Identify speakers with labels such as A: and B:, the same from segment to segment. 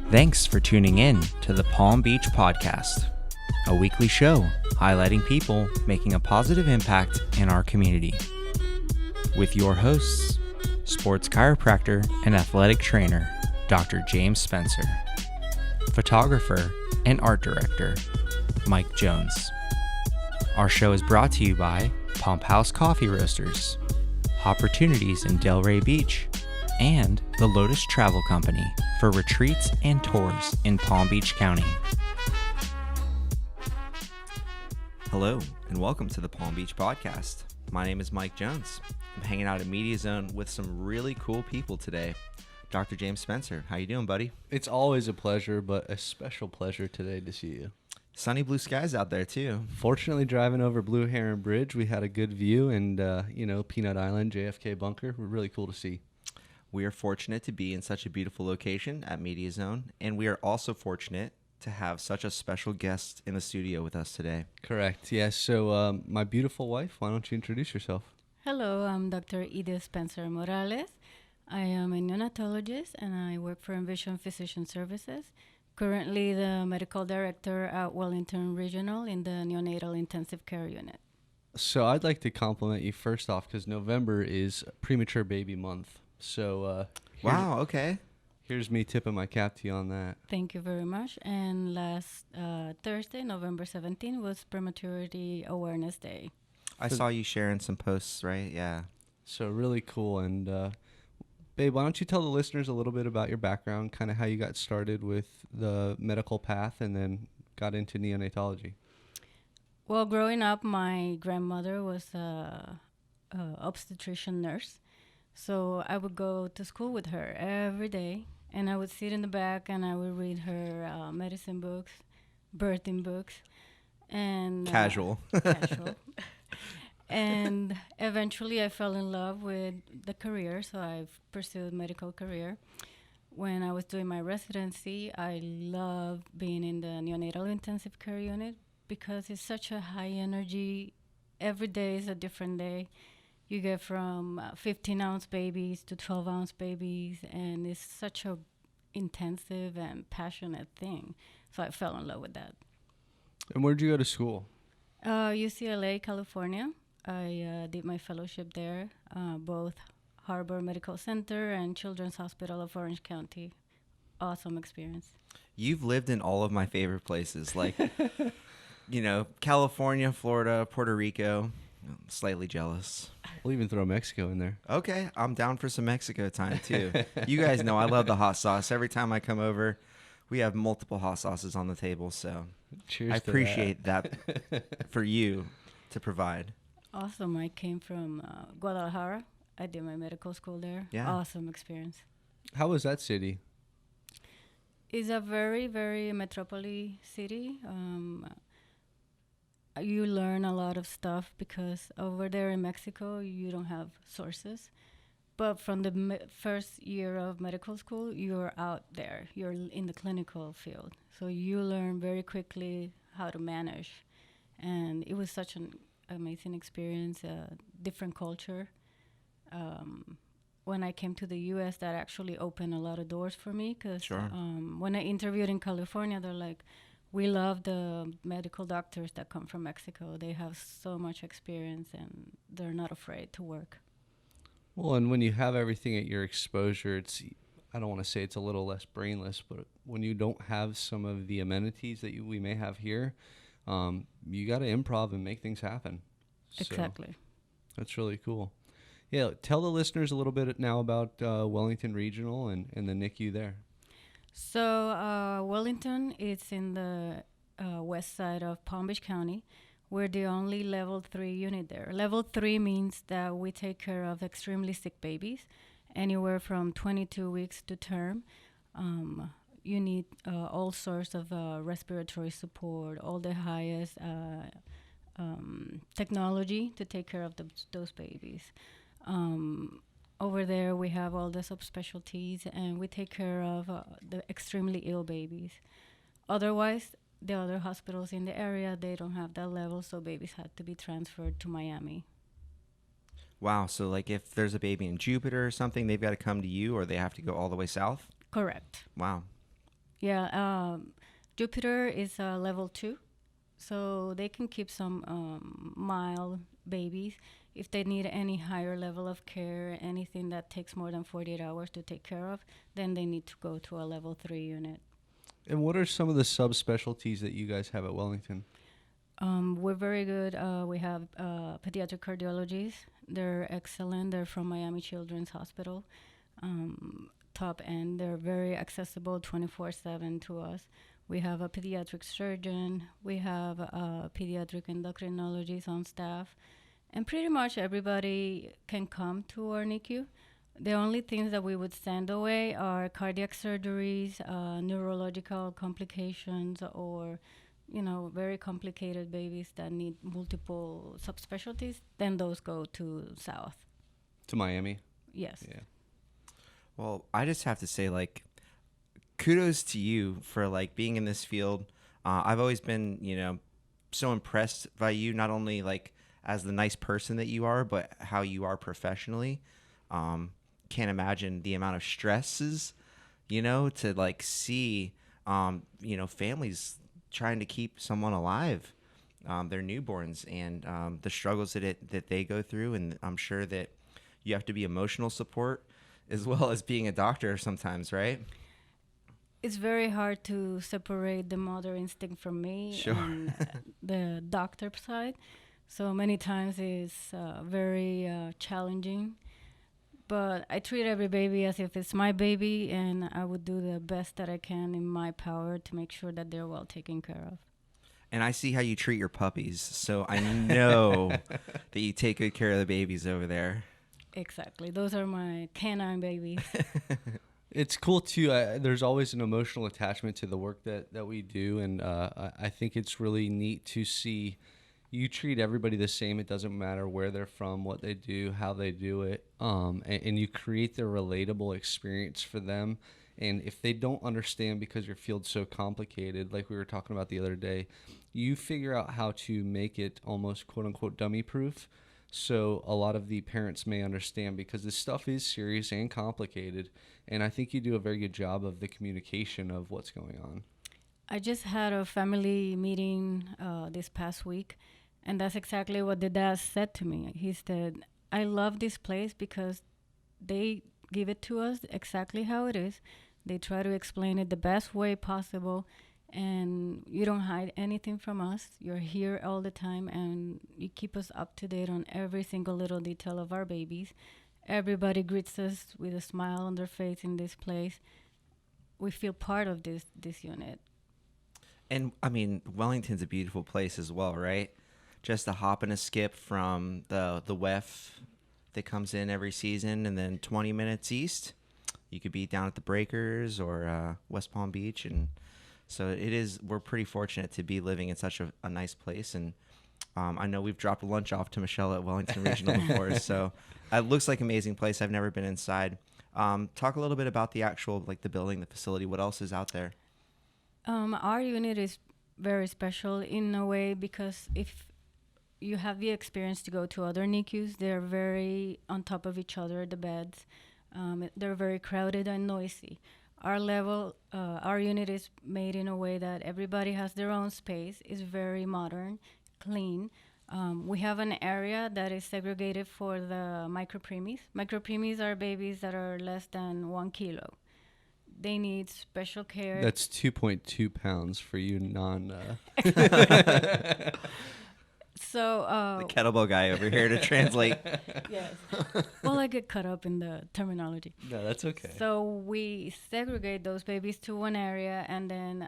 A: Thanks for tuning in to the Palm Beach Podcast, a weekly show highlighting people making a positive impact in our community. With your hosts, sports chiropractor and athletic trainer, Dr. James Spencer, photographer and art director, Mike Jones. Our show is brought to you by Pump House Coffee Roasters, Hopportunities in Delray Beach, and the Lotus Travel Company for retreats and tours in Palm Beach County. Hello, and welcome to the Palm Beach Podcast. My name is Mike Jones. I'm hanging out at Media Zone with some really cool people today. Dr. James Spencer, how you doing, buddy?
B: It's always a pleasure, but a special pleasure today to see you.
A: Sunny blue skies out there, too.
B: Fortunately, driving over Blue Heron Bridge, we had a good view, and, Peanut Island, JFK Bunker were really cool to see.
A: We are fortunate to be in such a beautiful location at Media Zone, and we are also fortunate to have such a special guest in the studio with us today.
B: Correct, yes. So, my beautiful wife, why don't you introduce yourself?
C: Hello, I'm Dr. Edith Spencer Morales. I am a neonatologist, and I work for Envision Physician Services. Currently the medical director at Wellington Regional in the neonatal intensive care unit.
B: So, I'd like to compliment you first off because November is premature baby month. So,
A: wow, okay.
B: Here's me tipping my cap to you on that.
C: Thank you very much. And last Thursday, November 17th, was Prematurity Awareness Day.
A: I saw you sharing some posts, right? Yeah.
B: So really cool. And, babe, why don't you tell the listeners a little bit about your background, kind of how you got started with the medical path and then got into neonatology?
C: Well, growing up, my grandmother was a obstetrician nurse. So I would go to school with her every day, and I would sit in the back and I would read her medicine books, birthing books, and
A: casual.
C: Casual. And eventually I fell in love with the career, so I've pursued medical career. When I was doing my residency, I loved being in the neonatal intensive care unit because it's such a high energy. Every day is a different day. You get from 15-ounce babies to 12-ounce babies, and it's such a intensive and passionate thing. So I fell in love with that.
B: And where'd you go to school?
C: UCLA, California. I did my fellowship there, both Harbor Medical Center and Children's Hospital of Orange County. Awesome experience.
A: You've lived in all of my favorite places, like, California, Florida, Puerto Rico. I'm slightly jealous.
B: We'll even throw Mexico in there.
A: Okay, I'm down for some Mexico time, too. You guys know I love the hot sauce. Every time I come over, we have multiple hot sauces on the table, so
B: cheers.
A: I appreciate that for you to provide.
C: Awesome. I came from Guadalajara. I did my medical school there.
A: Yeah.
C: Awesome experience.
B: How was that city?
C: It's a very, very metropolis city. You learn a lot of stuff because over there in Mexico, you don't have sources. But from the first year of medical school, you're out there. You're in the clinical field. So you learn very quickly how to manage. And it was such an amazing experience, different culture. When I came to the U.S., that actually opened a lot of doors for me because when I interviewed in California, they're like, we love the medical doctors that come from Mexico. They have so much experience and they're not afraid to work.
B: Well, and when you have everything at your exposure, I don't want to say it's a little less brainless, but when you don't have some of the amenities that we may have here, you got to improv and make things happen.
C: Exactly.
B: So that's really cool. Yeah, tell the listeners a little bit now about Wellington Regional and the NICU there.
C: So Wellington is in the west side of Palm Beach County. We're the only level 3 unit there. Level 3 means that we take care of extremely sick babies, anywhere from 22 weeks to term. You need all sorts of respiratory support, all the highest technology to take care of those babies. Over there, we have all the subspecialties, and we take care of the extremely ill babies. Otherwise, the other hospitals in the area, they don't have that level, so babies had to be transferred to Miami.
A: Wow, so like if there's a baby in Jupiter or something, they've got to come to you, or they have to go all the way south?
C: Correct.
A: Wow.
C: Yeah, Jupiter is level 2, so they can keep some mild babies. If they need any higher level of care, anything that takes more than 48 hours to take care of, then they need to go to a level 3 unit.
B: And what are some of the subspecialties that you guys have at Wellington?
C: We're very good. We have pediatric cardiologies. They're excellent. They're from Miami Children's Hospital. Top end. They're very accessible 24/7 to us. We have a pediatric surgeon. We have a pediatric endocrinologist on staff. And pretty much everybody can come to our NICU. The only things that we would send away are cardiac surgeries, neurological complications, or very complicated babies that need multiple subspecialties. Then those go to South.
B: To Miami?
C: Yes.
B: Yeah.
A: Well, I just have to say, like, kudos to you for, like, being in this field. I've always been, so impressed by you, not only, like, as the nice person that you are, but how you are professionally. Can't imagine the amount of stresses, to, like, see, families trying to keep someone alive, their newborns, and the struggles that they go through. And I'm sure that you have to be emotional support as well as being a doctor sometimes, right?
C: It's very hard to separate the mother instinct from me
A: Sure.
C: and the doctor side. So many times it's very challenging. But I treat every baby as if it's my baby, and I would do the best that I can in my power to make sure that they're well taken care of.
A: And I see how you treat your puppies, so I know that you take good care of the babies over there.
C: Exactly. Those are my canine babies.
B: It's cool, too. There's always an emotional attachment to the work that we do, and I think it's really neat to see you treat everybody the same. It doesn't matter where they're from, what they do, how they do it, and you create the relatable experience for them. And if they don't understand because your field's so complicated, like we were talking about the other day, you figure out how to make it almost quote-unquote dummy-proof. So a lot of the parents may understand, because this stuff is serious and complicated, and I think you do a very good job of the communication of what's going on.
C: I just had a family meeting this past week, and that's exactly what the dad said to me. He said, I love this place because they give it to us exactly how it is. They try to explain it the best way possible, and you don't hide anything from us. You're here all the time, and you keep us up to date on every single little detail of our babies. Everybody greets us with a smile on their face in this place. We feel part of this unit.
A: And, I mean, Wellington's a beautiful place as well, right? Just a hop and a skip from the WEF that comes in every season, and then 20 minutes east, you could be down at the Breakers or West Palm Beach. And so we're pretty fortunate to be living in such a nice place. And I know we've dropped lunch off to Michelle at Wellington Regional before, so it looks like an amazing place. I've never been inside. Talk a little bit about the actual, like, the building, the facility. What else is out there?
C: Our unit is very special in a way because if you have the experience to go to other NICUs, they're very on top of each other, the beds. They're very crowded and noisy. Our unit is made in a way that everybody has their own space. It's very modern, clean. We have an area that is segregated for the micropreemies. Micropreemies are babies that are less than 1 kilo. They need special care.
B: That's 2.2 pounds for you non...
C: So
A: The kettlebell guy over here to translate.
C: yes. Well, I get caught up in the terminology.
B: No, that's okay.
C: So we segregate those babies to one area, and then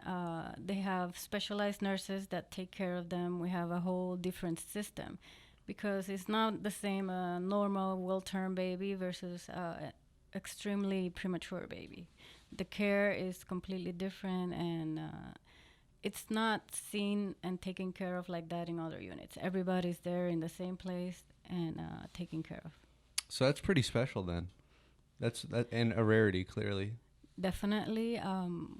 C: they have specialized nurses that take care of them. We have a whole different system because it's not the same normal well-term baby versus extremely premature baby. The care is completely different, and it's not seen and taken care of like that in other units. Everybody's there in the same place and taken care of.
B: So that's pretty special then. That's and a rarity, clearly.
C: Definitely.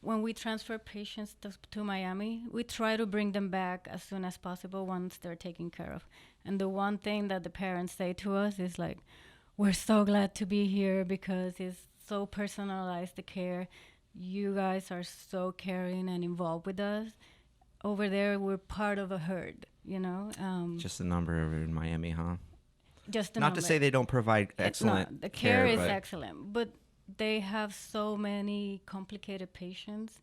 C: When we transfer patients to Miami, we try to bring them back as soon as possible once they're taken care of. And the one thing that the parents say to us is like, we're so glad to be here because it's so personalized, the care. You guys are so caring and involved with us. Over there, we're part of a herd, you know.
A: Just a number over in Miami, huh?
C: Just a
A: Not
C: number.
A: to say they don't provide
C: No,
A: excellent
C: the care is
A: but
C: excellent, but they have so many complicated patients,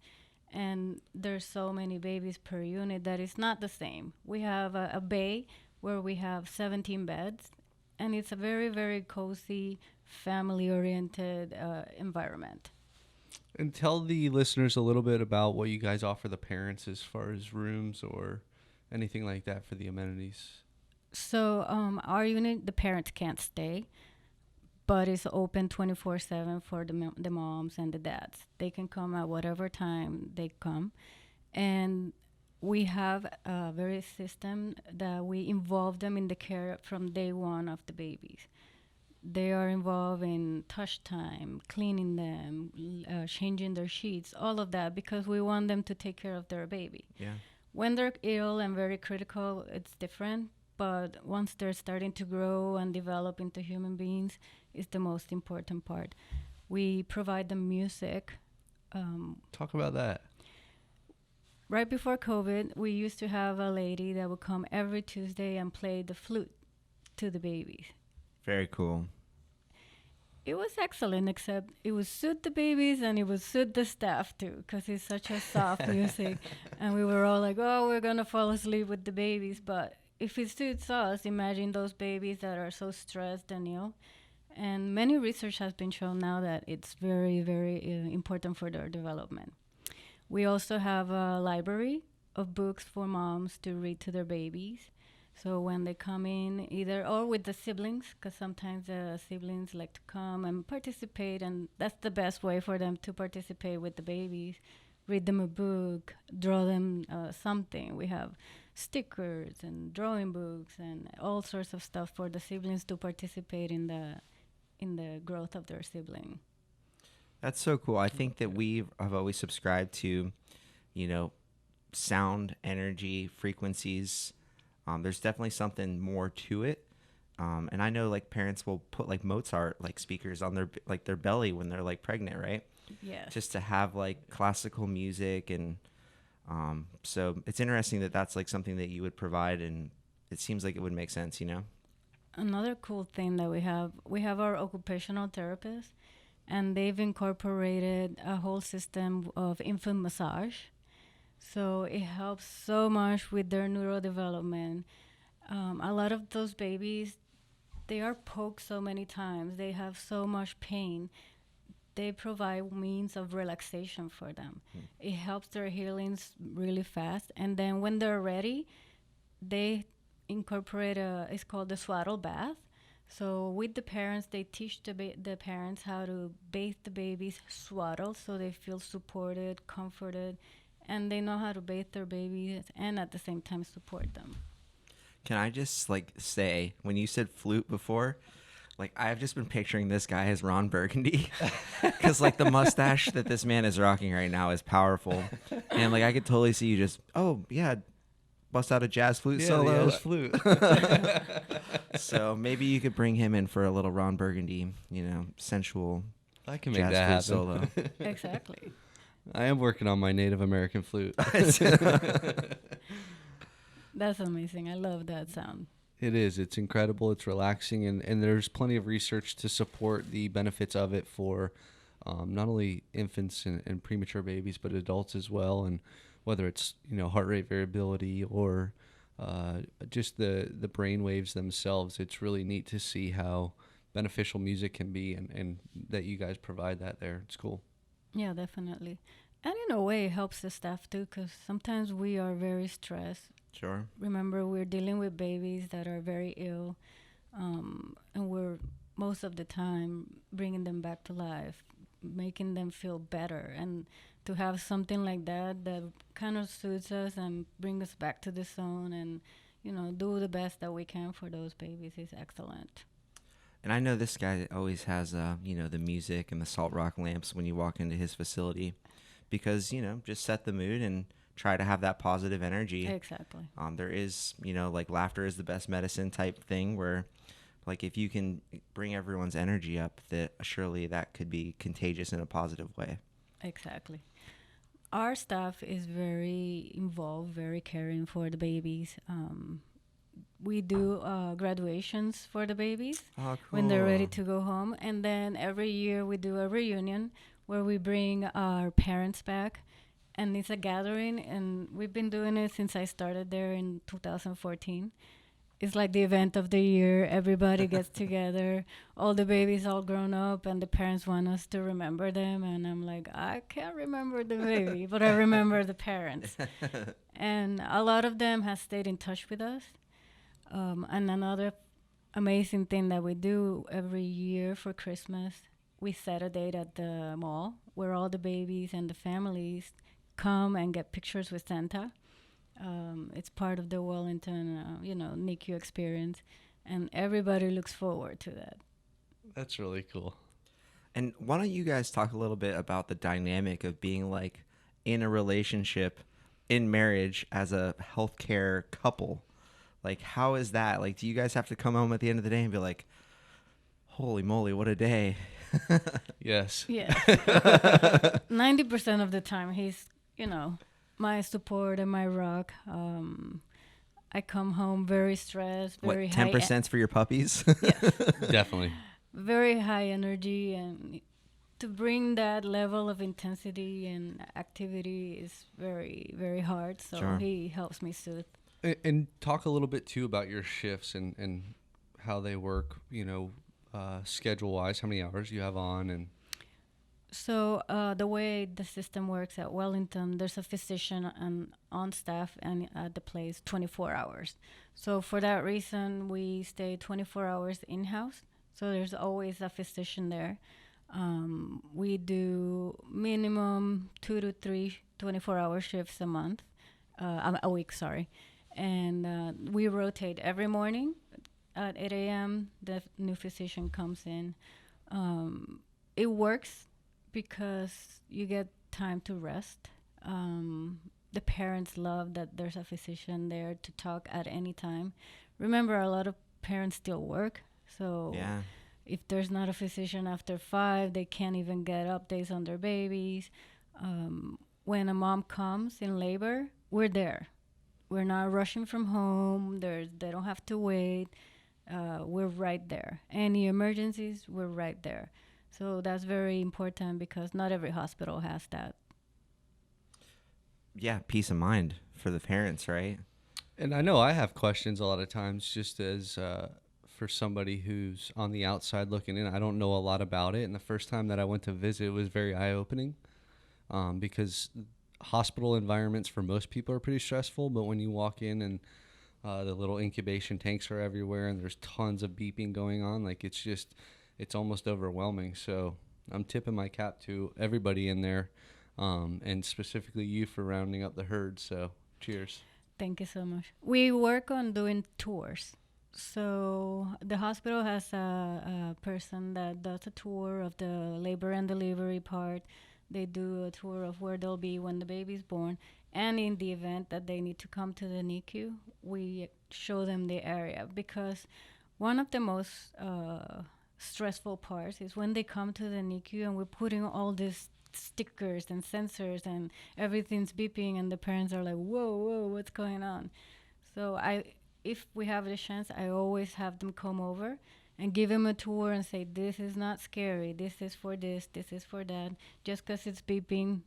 C: and there's so many babies per unit that it's not the same. We have a bay where we have 17 beds, and it's a very, very cozy, family-oriented environment.
B: And tell the listeners a little bit about what you guys offer the parents as far as rooms or anything like that for the amenities.
C: So our unit, the parents can't stay, but it's open 24/7 for the moms and the dads. They can come at whatever time they come. And we have a very system that we involve them in the care from day one of the babies. They are involved in touch time, cleaning them, changing their sheets, all of that, because we want them to take care of their baby.
A: yeah.
C: When they're ill and very critical, it's different. But once they're starting to grow and develop into human beings, it's the most important part. We provide them music.
B: Talk about that.
C: Right before COVID, we used to have a lady that would come every Tuesday and play the flute to the babies.
A: Very cool.
C: It was excellent, except it would suit the babies and it would suit the staff too, because it's such a soft music. And we were all like, oh, we're going to fall asleep with the babies. But if it suits us, imagine those babies that are so stressed and ill. And many research has been shown now that it's very, very important for their development. We also have a library of books for moms to read to their babies. So when they come in, either or with the siblings, because sometimes the siblings like to come and participate, and that's the best way for them to participate with the babies. Read them a book, draw them something. We have stickers and drawing books and all sorts of stuff for the siblings to participate in the growth of their sibling.
A: That's so cool. I think that we have always subscribed to, sound, energy, frequencies. There's definitely something more to it. And I know like parents will put like Mozart like speakers on their belly when they're like pregnant, right?
C: Yes.
A: Just to have like classical music. And so it's interesting that that's like something that you would provide, and it seems like it would make sense,
C: Another cool thing that we have our occupational therapists, and they've incorporated a whole system of infant massage. So it helps so much with their neurodevelopment. A lot of those babies, they are poked so many times. They have so much pain. They provide means of relaxation for them. It helps their healings really fast. And then when they're ready, they incorporate it's called the swaddle bath. So with the parents, they teach the parents how to bathe the babies swaddle so they feel supported, comforted, and they know how to bathe their babies and at the same time support them.
A: Can I just like say, when you said flute before, like I've just been picturing this guy as Ron Burgundy, because like the mustache that this man is rocking right now is powerful, and like I could totally see you just bust out a jazz flute solo.
B: Yeah, flute.
A: So maybe you could bring him in for a little Ron Burgundy, sensual.
B: I can make
A: jazz
B: that
A: flute
B: happen.
A: solo.
C: Exactly.
B: I am working on my Native American flute.
C: That's amazing. I love that sound.
B: It is. It's incredible. It's relaxing. And there's plenty of research to support the benefits of it for not only infants and premature babies, but adults as well. And whether it's, heart rate variability or just the brain waves themselves, it's really neat to see how beneficial music can be, and that you guys provide that there. It's cool.
C: Yeah, definitely. And in a way, it helps the staff too, because sometimes we are very stressed.
A: Sure.
C: Remember, we're dealing with babies that are very ill, and we're most of the time bringing them back to life, making them feel better. And to have something like that kind of suits us and brings us back to the zone and, do the best that we can for those babies is excellent.
A: And I know this guy always has, the music and the salt rock lamps when you walk into his facility, because, just set the mood and try to have that positive energy.
C: Exactly.
A: There is, like laughter is the best medicine type thing, where like if you can bring everyone's energy up, that surely that could be contagious in a positive way.
C: Exactly. Our staff is very involved, very caring for the babies. We do graduations for the babies
A: Oh,
C: when they're ready
A: cool.
C: to go home. And then every year we do a reunion where we bring our parents back. And it's a gathering. And we've been doing it since I started there in 2014. It's like the event of the year. Everybody gets together. All the babies all grown up, and the parents want us to remember them. And I'm like, I can't remember the baby, but I remember the parents. And a lot of them have stayed in touch with us. And another amazing thing that we do every year for Christmas, we set a date at the mall where all the babies and the families come and get pictures with Santa. It's part of the Wellington, NICU experience, and everybody looks forward to that.
B: That's really cool.
A: And why don't you guys talk a little bit about the dynamic of being like in a relationship, in marriage as a healthcare couple? Like, how is that? Like, do you guys have to come home at the end of the day and be like, holy moly, what a day?
B: Yes.
C: Yes. 90% of the time, he's, my support and my rock. I come home very stressed, very
A: What,
C: high.
A: 10% for your puppies?
C: Yes.
B: Definitely.
C: Very high energy, and to bring that level of intensity and activity is very, very hard. So
A: Sure.
C: he helps me soothe.
B: And talk a little bit too about your shifts and how they work, schedule wise, how many hours you have on. And
C: So the way the system works at Wellington, there's a physician on staff and at the place 24 hours. So for that reason, we stay 24 hours in-house. So there's always a physician there. We do minimum 2 to 3 24-hour shifts a week, sorry. And we rotate every morning at 8 a.m. The new physician comes in. It works because you get time to rest. The parents love that there's a physician there to talk at any time. Remember, a lot of parents still work, so
A: Yeah.
C: if there's not a physician after 5, they can't even get updates on their babies. When a mom comes in labor, we're there. We're not rushing from home. They don't have to wait. We're right there. Any emergencies, we're right there. So that's very important because not every hospital has that.
A: Yeah, peace of mind for the parents, right?
B: And I know I have questions a lot of times just as for somebody who's on the outside looking in. I don't know a lot about it. And the first time that I went to visit, it was very eye-opening because hospital environments for most people are pretty stressful. But when you walk in and the little incubation tanks are everywhere and there's tons of beeping going on, like it's almost overwhelming. So I'm tipping my cap to everybody in there and specifically you for rounding up the herd. So cheers.
C: Thank you so much. We work on doing tours. So the hospital has a person that does a tour of the labor and delivery part. They do a tour of where they'll be when the baby's born. And in the event that they need to come to the NICU, we show them the area. Because one of the most stressful parts is when they come to the NICU and we're putting all these stickers and sensors and everything's beeping and the parents are like, whoa, what's going on? So if we have the chance, I always have them come over and give them a tour and say, this is not scary. This is for this is for that. Just because it's beeping,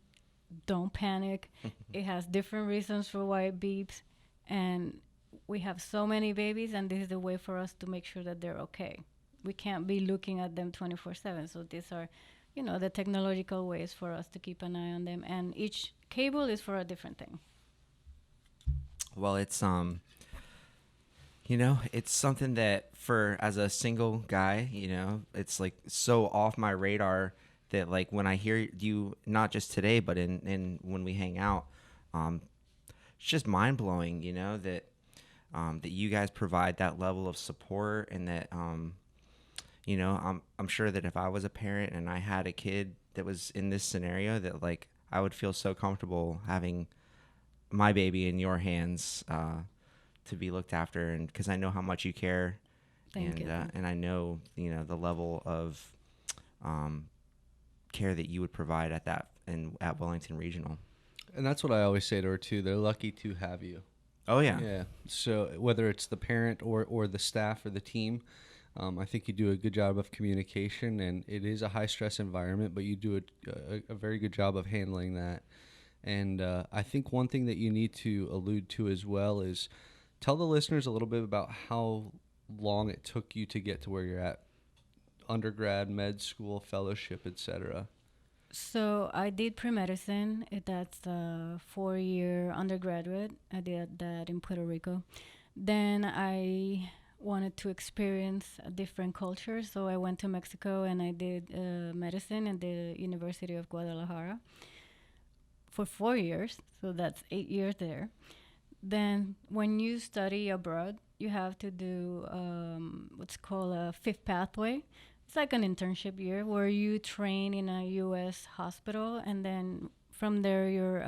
C: don't panic. It has different reasons for why it beeps. And we have so many babies, and this is the way for us to make sure that they're okay. We can't be looking at them 24/7. So these are, the technological ways for us to keep an eye on them. And each cable is for a different thing.
A: Well, it's it's something that as a single guy, it's like so off my radar that like when I hear you, not just today, but in when we hang out, it's just mind blowing, that that you guys provide that level of support and that, I'm sure that if I was a parent and I had a kid that was in this scenario, that like I would feel so comfortable having my baby in your hands, to be looked after, and because I know how much you care.
C: Thank you.
A: And I know the level of care that you would provide at Wellington Regional.
B: And that's what I always say to her too. They're lucky to have you.
A: Oh yeah.
B: Yeah. So whether it's the parent or the staff or the team, I think you do a good job of communication, and it is a high stress environment, but you do a very good job of handling that. And I think one thing that you need to allude to as well is tell the listeners a little bit about how long it took you to get to where you're at, undergrad, med school, fellowship, etc.
C: So I did pre-medicine. That's a 4-year undergraduate. I did that in Puerto Rico. Then I wanted to experience a different culture, so I went to Mexico and I did medicine at the University of Guadalajara for 4 years. So that's 8 years there. Then when you study abroad, you have to do what's called a fifth pathway. It's like an internship year where you train in a U.S. hospital, and then from there you're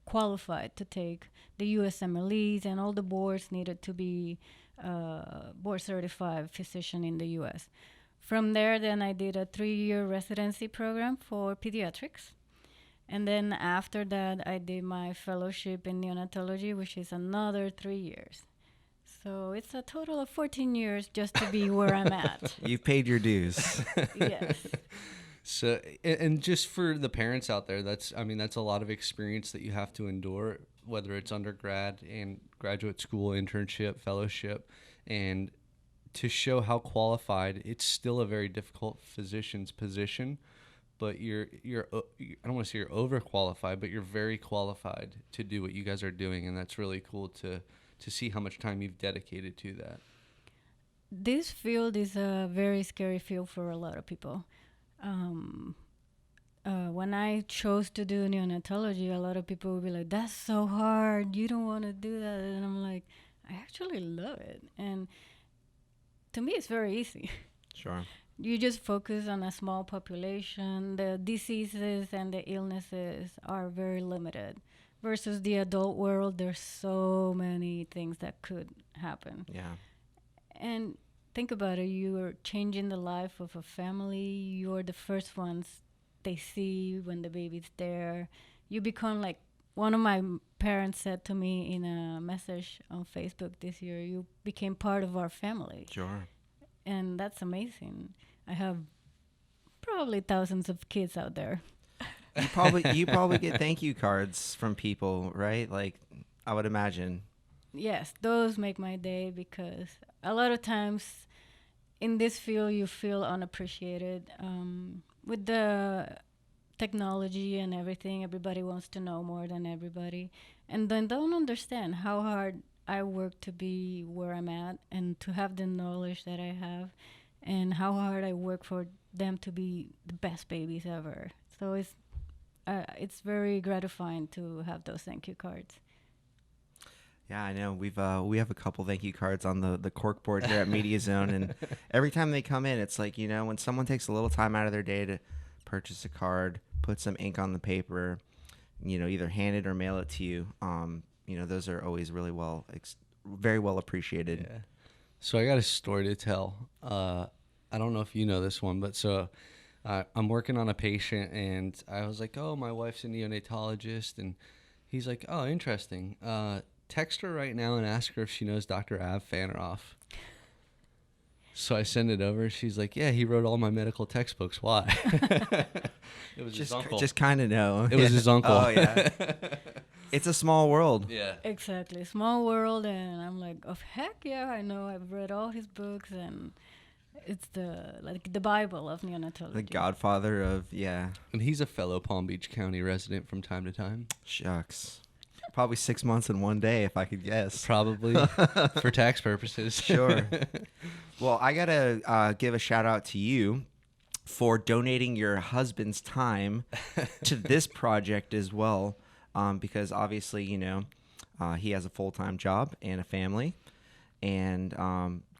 C: qualified to take the USMLEs and all the boards needed to be board certified physician in the U.S. From there, then I did a 3-year residency program for pediatrics. And then after that, I did my fellowship in neonatology, which is another 3 years. So it's a total of 14 years just to be where I'm at.
A: You've paid your dues.
C: Yes.
B: So, and just for the parents out there, that's a lot of experience that you have to endure, whether it's undergrad and graduate school, internship, fellowship, and to show how qualified, it's still a very difficult physician's position, but you're I don't want to say you're overqualified, but you're very qualified to do what you guys are doing, and that's really cool to see how much time you've dedicated to that.
C: This field is a very scary field for a lot of people. When I chose to do neonatology, a lot of people would be like, that's so hard, you don't want to do that. And I'm like, I actually love it. And to me, it's very easy.
A: Sure.
C: You just focus on a small population. The diseases and the illnesses are very limited. Versus the adult world, there's so many things that could happen.
A: Yeah.
C: And think about it, you're changing the life of a family. You're the first ones they see when the baby's there. You become like, one of my parents said to me in a message on Facebook this year, you became part of our family.
A: Sure.
C: And that's amazing. I have probably thousands of kids out there.
A: You probably get thank you cards from people, right? Like, I would imagine.
C: Yes, those make my day, because a lot of times in this field you feel unappreciated. With the technology and everything, everybody wants to know more than everybody, and then don't understand how hard I work to be where I'm at and to have the knowledge that I have, and how hard I work for them to be the best babies ever. So it's very gratifying to have those thank you cards.
A: Yeah, I know. We have a couple thank you cards on the cork board here at Media Zone, and every time they come in, it's like, when someone takes a little time out of their day to purchase a card, put some ink on the paper, either hand it or mail it to you. Those are always really very well appreciated.
B: Yeah. So I got a story to tell. I don't know if you know this one, but so I'm working on a patient, and I was like, oh, my wife's a neonatologist, and he's like, oh, interesting. Text her right now and ask her if she knows Dr. Av Fanaroff. So I send it over. She's like, yeah, he wrote all my medical textbooks. Why? It was his uncle.
A: Just kind of know.
B: It was his uncle.
A: Oh, yeah. It's a small world.
B: Yeah.
C: Exactly. Small world. And I'm like, oh, heck yeah, I know. I've read all his books, and it's the Bible of neonatology.
A: The godfather of, yeah.
B: And he's a fellow Palm Beach County resident from time to time.
A: Shucks. Probably 6 months in one day, if I could guess.
B: Probably for tax purposes.
A: Sure. Well, I got to give a shout out to you for donating your husband's time to this project as well, because obviously, he has a full-time job and a family. And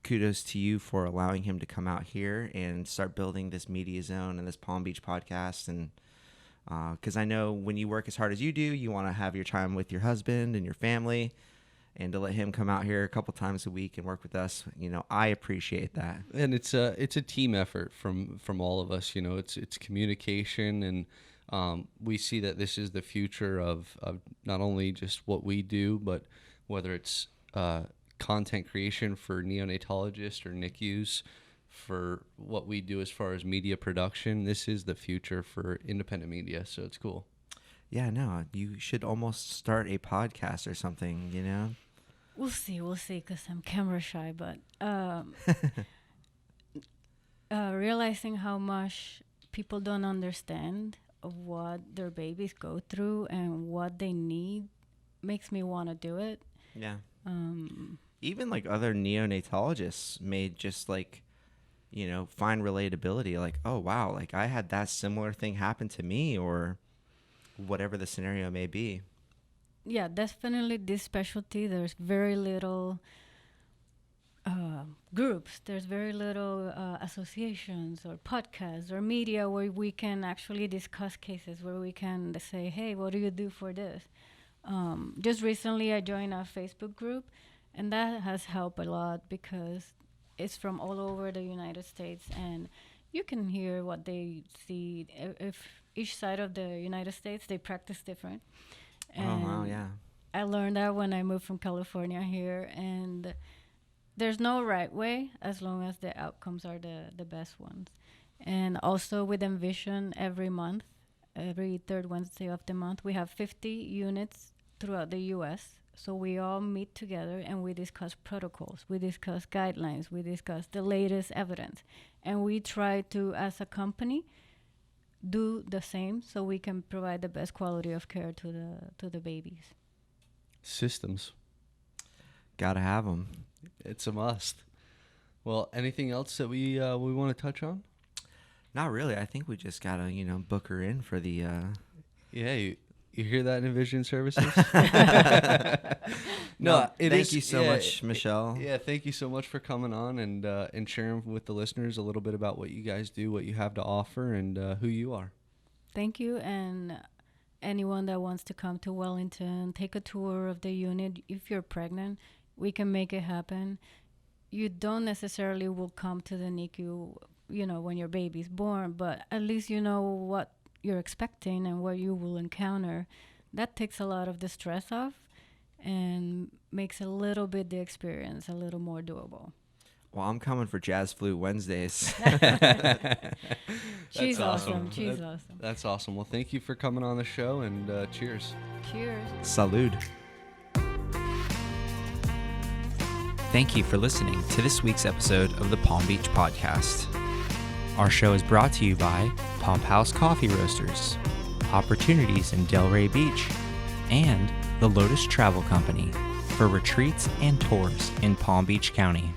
A: kudos to you for allowing him to come out here and start building this Media Zone and this Palm Beach podcast. And because I know when you work as hard as you do, you want to have your time with your husband and your family, and to let him come out here a couple times a week and work with us, I appreciate that.
B: And it's a team effort from all of us. It's communication, and We see that this is the future of not only just what we do, but whether it's content creation for neonatologists or NICUs, for what we do as far as media production. This is the future for independent media, so it's cool.
A: Yeah, no, you should almost start a podcast or something, you know?
C: We'll see, because I'm camera shy, but realizing how much people don't understand of what their babies go through and what they need makes me want to do it.
A: Yeah. Even like other neonatologists may just like, you know, find relatability, like, oh wow, like I had that similar thing happen to me, or whatever the scenario may be.
C: Yeah, definitely this specialty, there's very little groups, there's very little associations or podcasts or media where we can actually discuss cases, where we can say, hey, what do you do for this? Just recently I joined a Facebook group, and that has helped a lot because it's from all over the United States, and you can hear what they see. If each side of the United States, they practice different. And
A: oh, wow, yeah.
C: I learned that when I moved from California here, and there's no right way as long as the outcomes are the best ones. And also with Envision, every month, every third Wednesday of the month, we have 50 units throughout the U.S., so we all meet together and we discuss protocols, we discuss guidelines, we discuss the latest evidence. And we try to, as a company, do the same so we can provide the best quality of care to the babies.
B: Systems.
A: Gotta have them.
B: It's a must. Well, anything else that we want to touch on?
A: Not really. I think we just gotta, you know, book her in for the...
B: Yeah, you hear that, Envision Services? No,
A: thank you so much, Michelle.
B: Thank you so much for coming on and sharing with the listeners a little bit about what you guys do, what you have to offer, and who you are.
C: Thank you, and anyone that wants to come to Wellington, take a tour of the unit. If you're pregnant, we can make it happen. You don't necessarily will come to the NICU, you know, when your baby's born, but at least you know what you're expecting and what you will encounter. That takes a lot of the stress off and makes a little bit the experience a little more doable.
A: Well, I'm coming for Jazz Flute Wednesdays.
C: She's awesome. She's awesome.
B: That's awesome. Well, thank you for coming on the show, and cheers.
C: Cheers.
A: Salud. Thank you for listening to this week's episode of the Palm Beach Podcast. Our show is brought to you by Pump House Coffee Roasters, Hopportunities in Delray Beach, and the Lotus Travel Company for retreats and tours in Palm Beach County.